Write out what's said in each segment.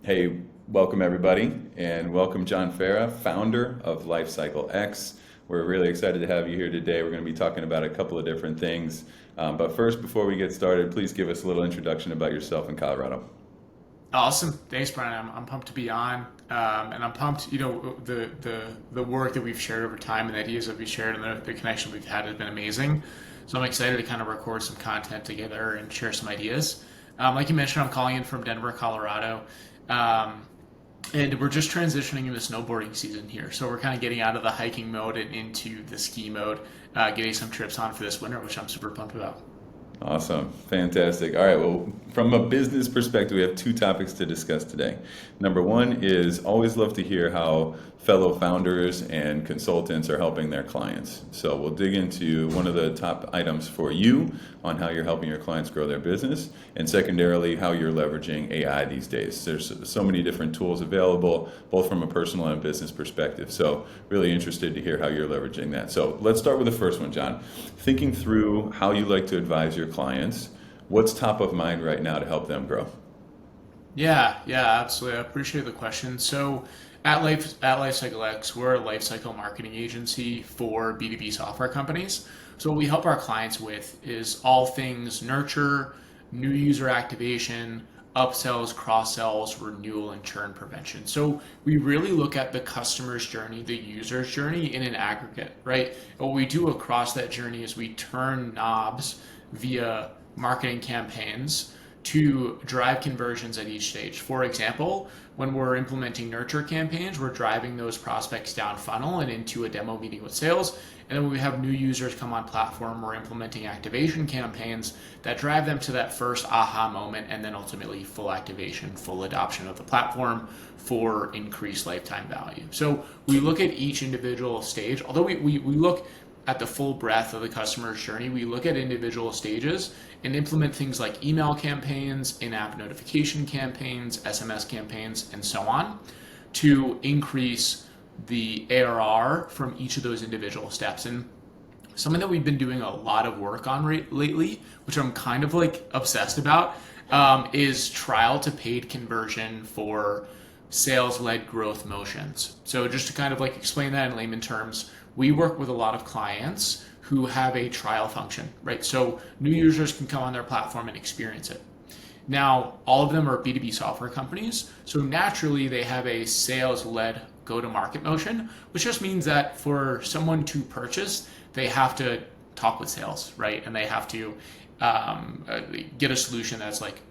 Hey, welcome everybody, and welcome Jon Farah, founder of Lifecycle X. We're really excited to have you here today. We're going to be talking about a couple of different things. But first, before we get started, please give us a little introduction about yourself in Colorado. Awesome. Thanks, Brian. I'm pumped to be on. And I'm pumped, the work that we've shared over time and the ideas that we've shared and the connection we've had has been amazing. So I'm excited to kind of record some content together and share some ideas. Like you mentioned, I'm calling in from Denver, Colorado. Um, and we're just transitioning into snowboarding season here. So we're kind of getting out of the hiking mode and into the ski mode, getting some trips on for this winter, which I'm super pumped about. Awesome. Fantastic. All right. Well, from a business perspective, we have two topics to discuss today. Number one is always love to hear how fellow founders and consultants are helping their clients. So we'll dig into one of the top items for you on how you're helping your clients grow their business, and secondarily, how you're leveraging AI these days. There's so many different tools available, both from a personal and business perspective. So really interested to hear how you're leveraging that. So let's start with the first one, John. Thinking through how you like to advise your clients, what's top of mind right now to help them grow? Yeah, absolutely. I appreciate the question. So at Lifecycle X, we're a lifecycle marketing agency for B2B software companies. So what we help our clients with is all things nurture, new user activation, upsells, cross sells, renewal, and churn prevention. So we really look at the customer's journey, the user's journey in an aggregate, right? What we do across that journey is we turn knobs via marketing campaigns to drive conversions at each stage. For example, when we're implementing nurture campaigns, we're driving those prospects down funnel and into a demo meeting with sales. And then when we have new users come on platform, we're implementing activation campaigns that drive them to that first aha moment and then ultimately full activation, full adoption of the platform for increased lifetime value. So we look at each individual stage, although we look at the full breadth of the customer's journey, we look at individual stages and implement things like email campaigns, in-app notification campaigns, SMS campaigns, and so on to increase the ARR from each of those individual steps. And something that we've been doing a lot of work on lately, which I'm kind of like obsessed about, is trial to paid conversion for sales led growth motions. So just to kind of like explain that in layman terms, we work with a lot of clients who have a trial function, right? So new users can come on their platform and experience it. Now, all of them are B2B software companies, so naturally they have a sales led go to market motion, which just means that for someone to purchase, they have to talk with sales, right? And they have to get a solution that's like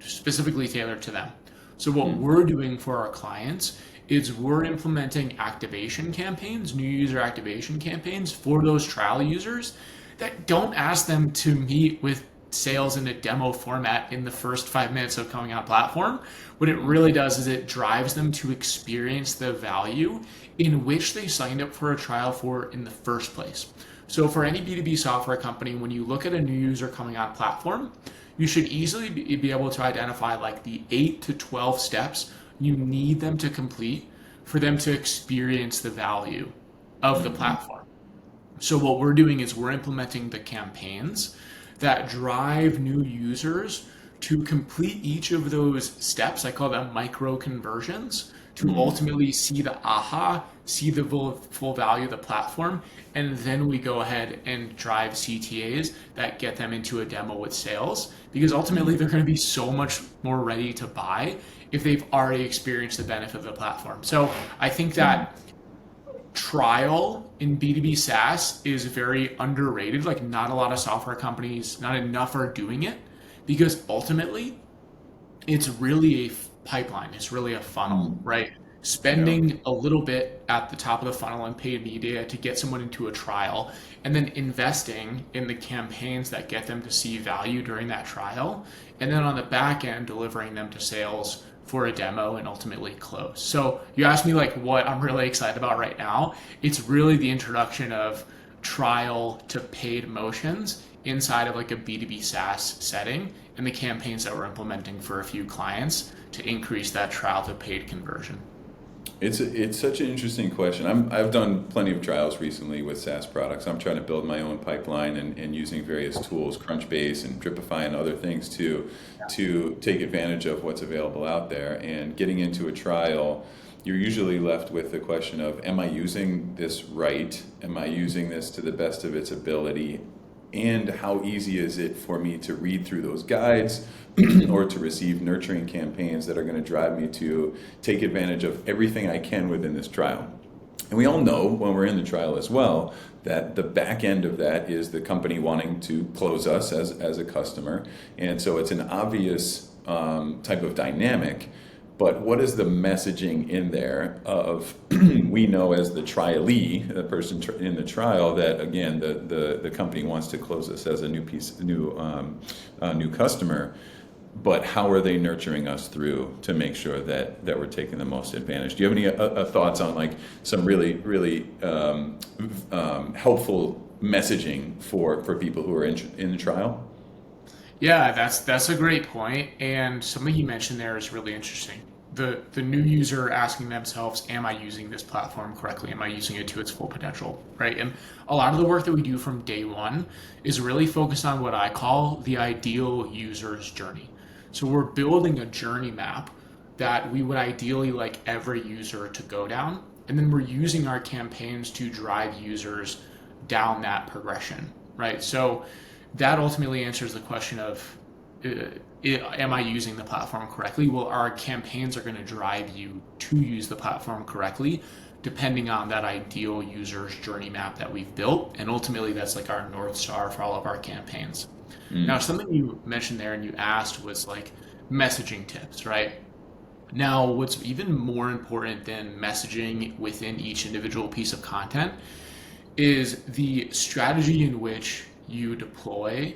specifically tailored to them. So what we're doing for our clients is we're implementing activation campaigns, new user activation campaigns for those trial users that don't ask them to meet with sales in a demo format in the first 5 minutes of coming on platform. What it really does is it drives them to experience the value in which they signed up for a trial for in the first place. So for any B2B software company, when you look at a new user coming on platform, you should easily be able to identify like the 8 to 12 steps you need them to complete for them to experience the value of the platform. So what we're doing is we're implementing the campaigns that drive new users to complete each of those steps. I call them micro conversions to ultimately see the aha, see the full value of the platform, and then we go ahead and drive CTAs that get them into a demo with sales because ultimately they're going to be so much more ready to buy if they've already experienced the benefit of the platform. So I think that trial in B2B SaaS is very underrated. Like not a lot of software companies, not enough are doing it because ultimately it's really a pipeline. It's really a funnel, right? Yeah. Spending a little bit at the top of the funnel in paid media to get someone into a trial and then investing in the campaigns that get them to see value during that trial. And then on the back end, delivering them to sales for a demo and ultimately close. So you asked me like what I'm really excited about right now. It's really the introduction of trial to paid motions inside of like a B2B SaaS setting and the campaigns that we're implementing for a few clients to increase that trial to paid conversion. It's such an interesting question. I've done plenty of trials recently with SaaS products. I'm trying to build my own pipeline and using various tools, Crunchbase and Dripify and other things to take advantage of what's available out there. And getting into a trial, you're usually left with the question of, am I using this right? Am I using this to the best of its ability? And how easy is it for me to read through those guides or to receive nurturing campaigns that are going to drive me to take advantage of everything I can within this trial? And we all know when we're in the trial as well that the back end of that is the company wanting to close us as a customer. And so it's an obvious type of dynamic. But what is the messaging in there of we know as the trialee, the person in the trial, that again the company wants to close us as a new customer, but how are they nurturing us through to make sure that we're taking the most advantage? Do you have any thoughts on like some really helpful messaging for people who are in the trial? Yeah, that's a great point, and something you mentioned there is really interesting. The new user asking themselves, "Am I using this platform correctly? Am I using it to its full potential?" Right? And a lot of the work that we do from day one is really focused on what I call the ideal user's journey. So we're building a journey map that we would ideally like every user to go down, and then we're using our campaigns to drive users down that progression, right? So that ultimately answers the question of am I using the platform correctly? Well, our campaigns are going to drive you to use the platform correctly, depending on that ideal user's journey map that we've built. And ultimately, that's like our North Star for all of our campaigns. Now, something you mentioned there and you asked was like messaging tips, right? Now, what's even more important than messaging within each individual piece of content is the strategy in which you deploy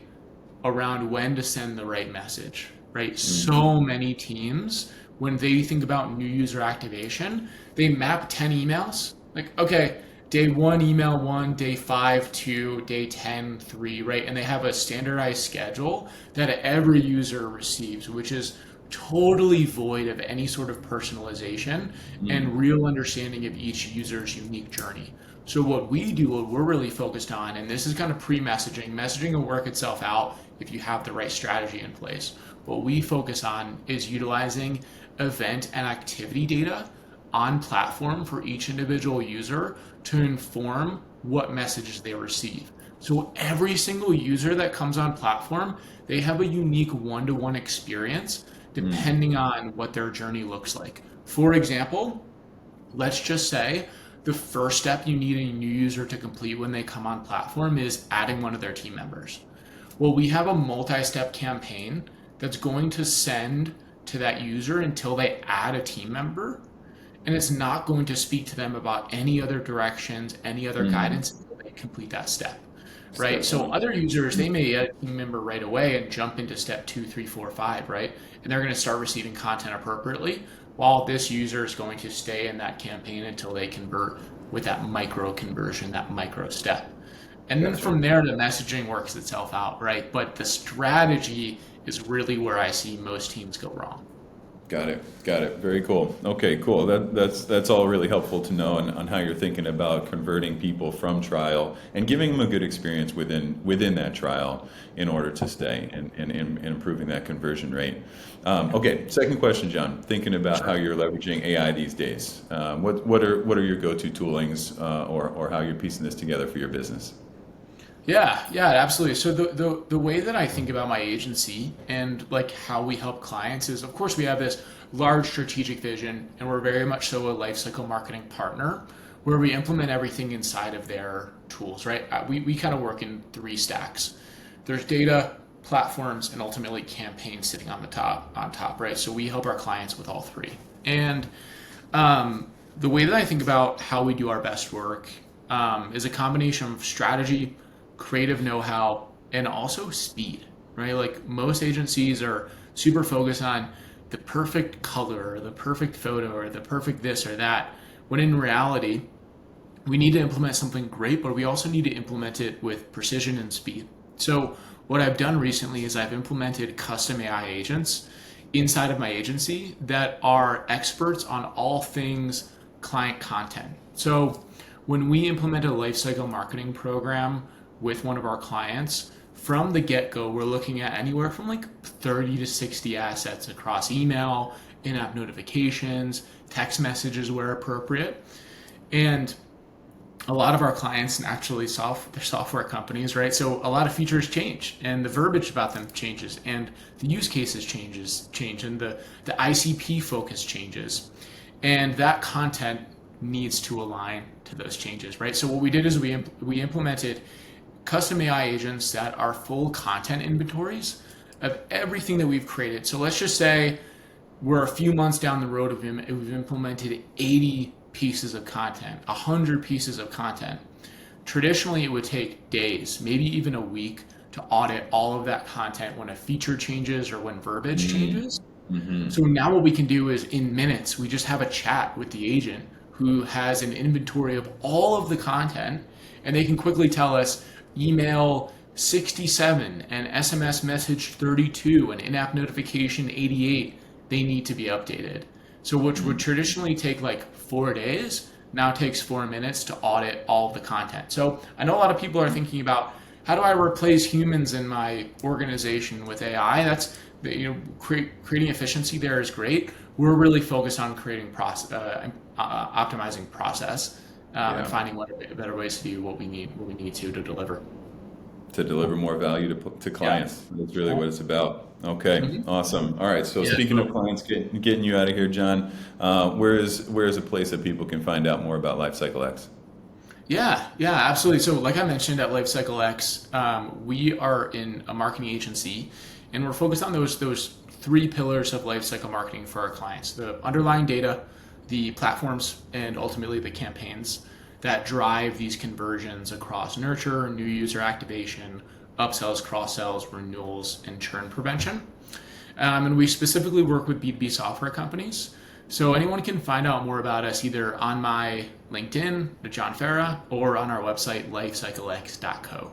around when to send the right message, right? So many teams, when they think about new user activation, they map 10 emails. Like, okay, day one, email one, day five, two, day 10, three, right? And they have a standardized schedule that every user receives, which is totally void of any sort of personalization and real understanding of each user's unique journey. So what we do, what we're really focused on, and this is kind of pre-messaging, messaging will work itself out if you have the right strategy in place. What we focus on is utilizing event and activity data on platform for each individual user to inform what messages they receive. So every single user that comes on platform, they have a unique one-to-one experience depending on what their journey looks like. For example, let's just say the first step you need a new user to complete when they come on platform is adding one of their team members. Well, we have a multi-step campaign that's going to send to that user until they add a team member, and it's not going to speak to them about any other directions, any other guidance until they complete that step, right? So other users, they may add a team member right away and jump into step 2, 3, 4, 5, right? And they're going to start receiving content appropriately, while this user is going to stay in that campaign until they convert with that micro conversion, that micro step. And then from there, the messaging works itself out, right? But the strategy is really where I see most teams go wrong. Got it. Very cool. Okay, cool. That's all really helpful to know on how you're thinking about converting people from trial and giving them a good experience within that trial in order to stay and improving that conversion rate. Okay, second question, John. Thinking about how you're leveraging AI these days. What are your go-to toolings or how you're piecing this together for your business? Yeah, absolutely. So the way that I think about my agency and like how we help clients is, of course, we have this large strategic vision, and we're very much so a lifecycle marketing partner where we implement everything inside of their tools, right? We kind of work in three stacks. There's data, platforms, and ultimately campaigns sitting on top, right? So we help our clients with all three. And the way that I think about how we do our best work is a combination of strategy, creative know-how, and also speed, right? Like most agencies are super focused on the perfect color or the perfect photo or the perfect this or that, when in reality, we need to implement something great, but we also need to implement it with precision and speed. So what I've done recently is I've implemented custom AI agents inside of my agency that are experts on all things client content. So when we implement a lifecycle marketing program with one of our clients, from the get-go, we're looking at anywhere from like 30 to 60 assets across email, in-app notifications, text messages where appropriate. And a lot of our clients naturally they're software companies, right? So a lot of features change and the verbiage about them changes and the use cases change and the ICP focus changes. And that content needs to align to those changes, right? So what we did is we implemented custom AI agents that are full content inventories of everything that we've created. So let's just say we're a few months down the road we've implemented 80 pieces of content, 100 pieces of content. Traditionally, it would take days, maybe even a week, to audit all of that content when a feature changes or when verbiage changes. So now what we can do is in minutes, we just have a chat with the agent who has an inventory of all of the content, and they can quickly tell us email 67 and SMS message 32 and in-app notification 88, they need to be updated. So which would traditionally take like 4 days, now takes 4 minutes to audit all of the content. So I know a lot of people are thinking about, how do I replace humans in my organization with AI? That's, creating efficiency there is great. We're really focused on creating optimizing process and finding better ways to do what we need to deliver. To deliver more value to clients. That's really what it's about. Okay, awesome. All right, so speaking of clients, getting you out of here, John, where is a place that people can find out more about Lifecycle X? Yeah, absolutely. So like I mentioned at Lifecycle X, we are in a marketing agency, and we're focused on those 3 pillars of lifecycle marketing for our clients: the underlying data, the platforms, and ultimately the campaigns that drive these conversions across nurture, new user activation, upsells, cross-sells, renewals, and churn prevention. And we specifically work with B2B software companies. So anyone can find out more about us either on my LinkedIn, Jon Farah, or on our website, lifecyclex.co.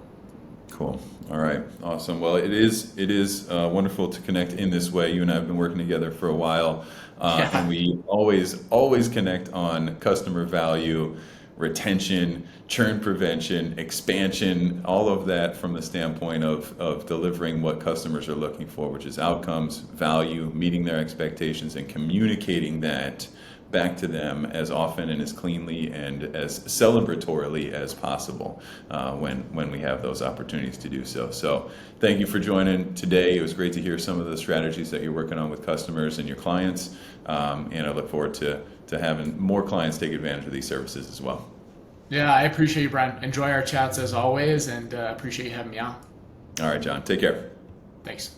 Cool. All right. Awesome. Well, it is wonderful to connect in this way. You and I have been working together for a while, and we always connect on customer value, retention, churn prevention, expansion, all of that from the standpoint of delivering what customers are looking for, which is outcomes, value, meeting their expectations, and communicating that back to them as often and as cleanly and as celebratorily as possible when we have those opportunities to do so. So thank you for joining today. It was great to hear some of the strategies that you're working on with customers and your clients, and I look forward to having more clients take advantage of these services as well. Yeah, I appreciate you, Brian. Enjoy our chats as always, and appreciate you having me on. All right, John, take care. Thanks.